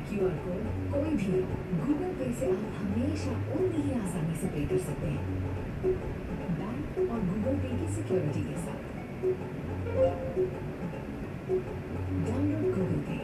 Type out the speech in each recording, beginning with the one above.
QR code कोई भी Google पे से आप हमेशा उतनी ही आसानी से पे कर सकते हैं, बैंक और गूगल पे की सिक्योरिटी के साथ। डाउनलोड गूगल पे।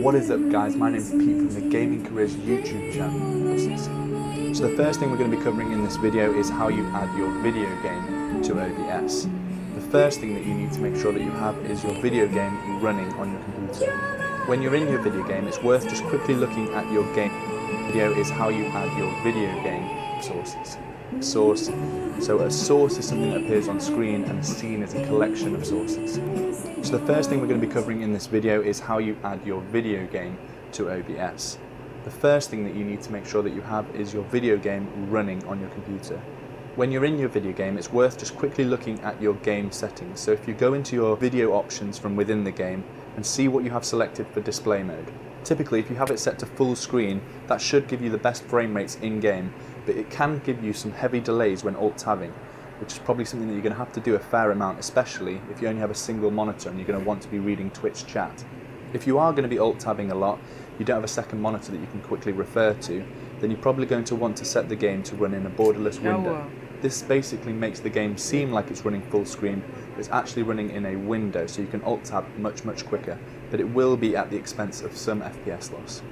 What is up, guys? My name is Pete from the Gaming Careers YouTube channel. So the first thing we're going to be covering in this video is how you add your video game to OBS. The first thing that you need to make sure that you have is your video game running on your computer. When you're in your video game, it's worth just quickly looking at your game. Video is how you add your video game sources. So a source is something that appears on screen and a scene is a collection of sources. So the first thing we're going to be covering in this video is how you add your video game to OBS. The first thing that you need to make sure that you have is your video game running on your computer. When you're in your video game, it's worth just quickly looking at your game settings. So if you go into your video options from within the game and see what you have selected for display mode. Typically, if you have it set to full screen, that should give you the best frame rates in-game, but it can give you some heavy delays when alt-tabbing, which is probably something that you're going to have to do a fair amount, especially if you only have a single monitor and you're going to want to be reading Twitch chat. If you are going to be alt-tabbing a lot, you don't have a second monitor that you can quickly refer to, then you're probably going to want to set the game to run in a borderless window. This basically makes the game seem like it's running full screen, but it's actually running in a window, so you can alt-tab much quicker, but it will be at the expense of some FPS loss.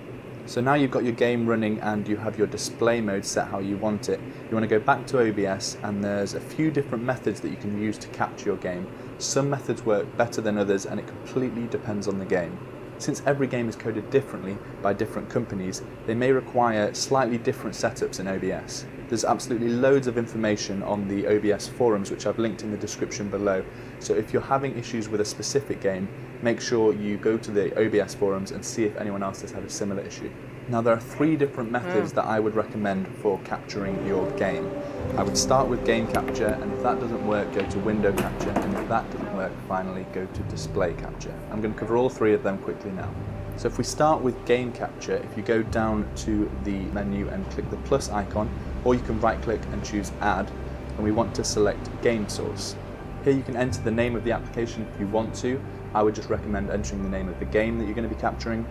So now you've got your game running and you have your display mode set how you want it. You want to go back to OBS, and there's a few different methods that you can use to capture your game. Some methods work better than others, and it completely depends on the game. Since every game is coded differently by different companies, they may require slightly different setups in OBS. There's absolutely loads of information on the OBS forums, which I've linked in the description below. So if you're having issues with a specific game, make sure you go to the OBS forums and see if anyone else has had a similar issue. Now there are 3 different methods that I would recommend for capturing your game. I would start with game capture, and if that doesn't work, go to window capture, and if that doesn't work, finally go to display capture. I'm going to cover all 3 of them quickly now. So if we start with game capture, if you go down to the menu and click the plus icon, or you can right click and choose add, and we want to select game source. Here you can enter the name of the application if you want to. I would just recommend entering the name of the game that you're going to be capturing.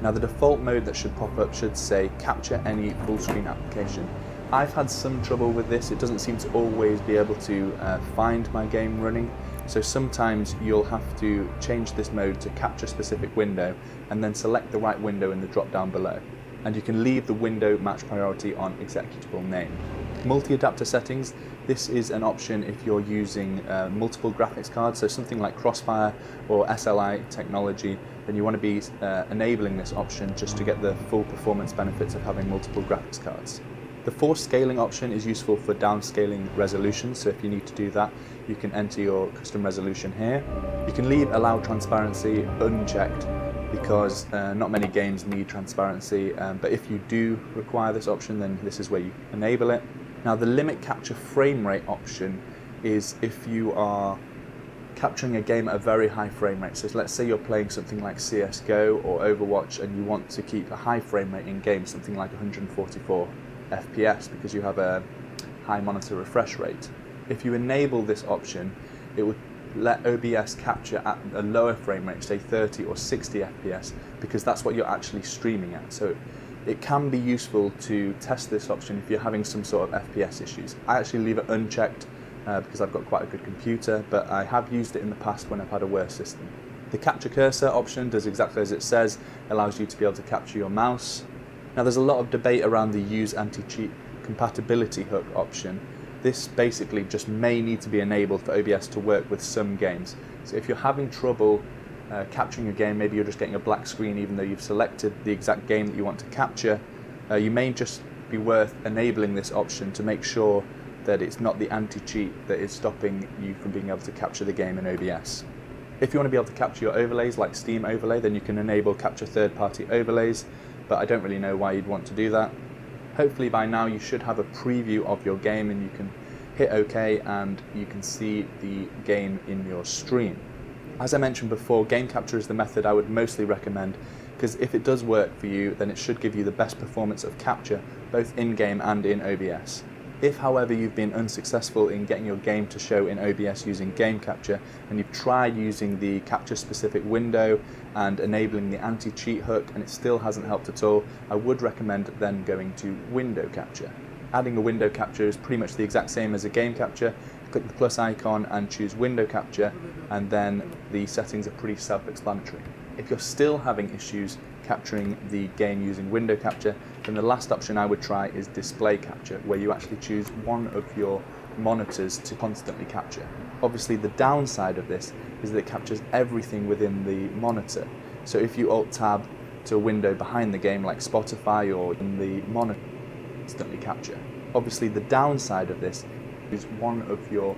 Now the default mode that should pop up should say capture any full screen application. I've had some trouble with this. It doesn't seem to always be able to find my game running. So sometimes you'll have to change this mode to capture a specific window and then select the right window in the drop down below. And you can leave the window match priority on executable name. Multi-adapter settings, this is an option if you're using multiple graphics cards, so something like Crossfire or SLI technology, then you want to be enabling this option just to get the full performance benefits of having multiple graphics cards. The force scaling option is useful for downscaling resolution, so if you need to do that, you can enter your custom resolution here. You can leave allow transparency unchecked because not many games need transparency, but if you do require this option, then this is where you enable it. Now the limit capture frame rate option is if you are capturing a game at a very high frame rate. So let's say you're playing something like CSGO or Overwatch and you want to keep a high frame rate in game, something like 144 FPS because you have a high monitor refresh rate. If you enable this option, it would let OBS capture at a lower frame rate, say 30 or 60 FPS, because that's what you're actually streaming at. So It can be useful to test this option if you're having some sort of FPS issues. I actually leave it unchecked because I've got quite a good computer, but I have used it in the past when I've had a worse system. The capture cursor option does exactly as it says, allows you to be able to capture your mouse. Now there's a lot of debate around the use anti-cheat compatibility hook option. This basically just may need to be enabled for OBS to work with some games. So if you're having trouble capturing a game, maybe you're just getting a black screen even though you've selected the exact game that you want to capture, you may just be worth enabling this option to make sure that it's not the anti-cheat that is stopping you from being able to capture the game in OBS. If you want to be able to capture your overlays like Steam Overlay, then you can enable capture third-party overlays, but I don't really know why you'd want to do that. Hopefully by now you should have a preview of your game and you can hit OK and you can see the game in your stream. As I mentioned before, game capture is the method I would mostly recommend because if it does work for you, then it should give you the best performance of capture both in-game and in OBS. If, however, you've been unsuccessful in getting your game to show in OBS using game capture and you've tried using the capture specific window and enabling the anti-cheat hook and it still hasn't helped at all, I would recommend then going to window capture. Adding a window capture is pretty much the exact same as a game capture. Click the plus icon and choose window capture, and then the settings are pretty self-explanatory. If you're still having issues capturing the game using window capture, then the last option I would try is display capture, where you actually choose one of your monitors to constantly capture. Obviously the downside of this is that it captures everything within the monitor. So if you Alt-Tab to a window behind the game like Spotify or in the monitor, instantly capture. Obviously the downside of this is one of your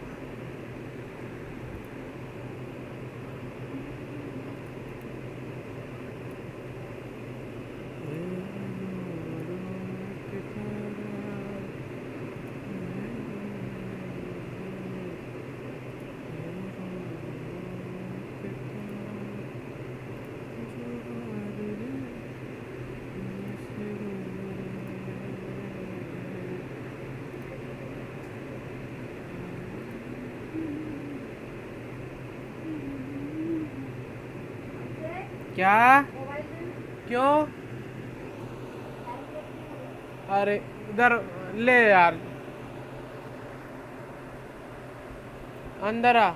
क्या क्यों अरे इधर ले यार अंदर आ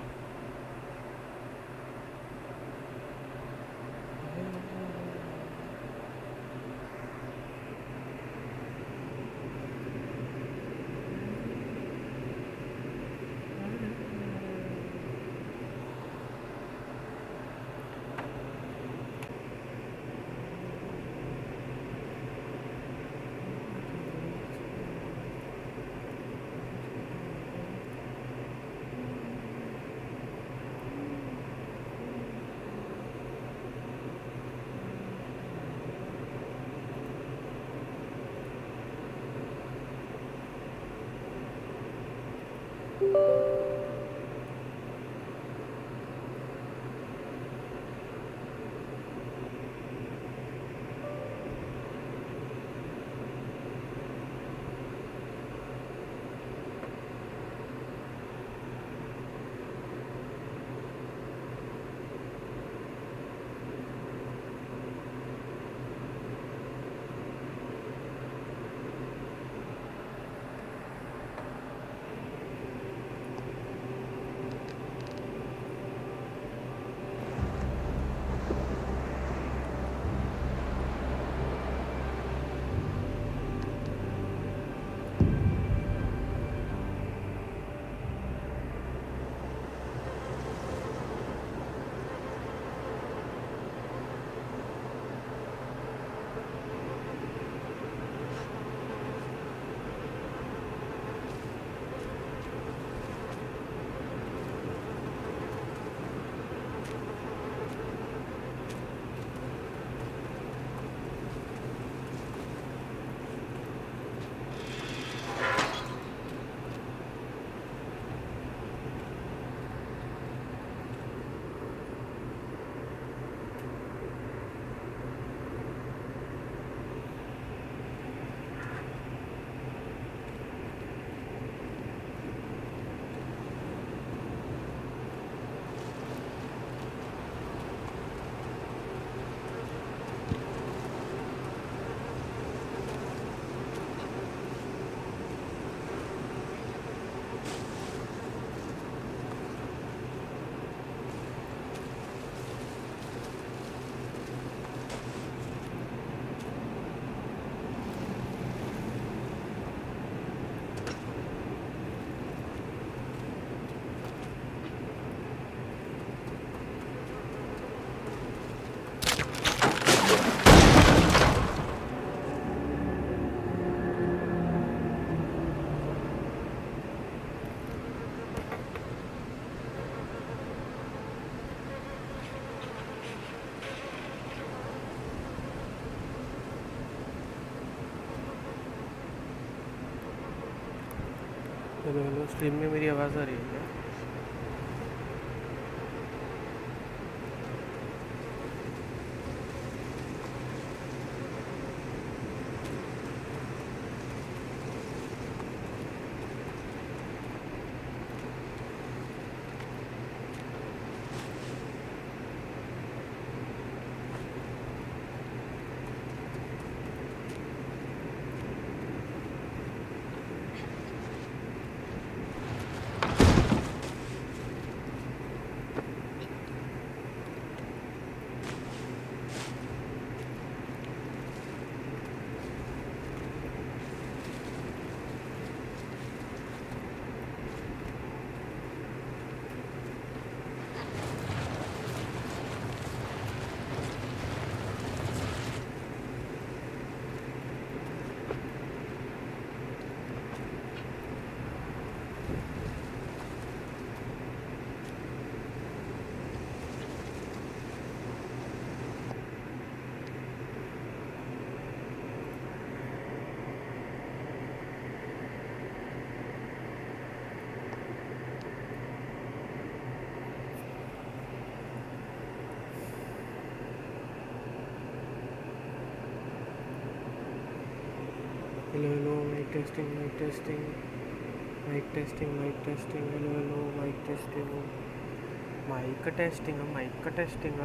hello hello stream में मेरी आवाज़ आ रही है क्या? Hello hello mic testing mic testing mic testing mic testing hello hello mic testing mic testing mic testing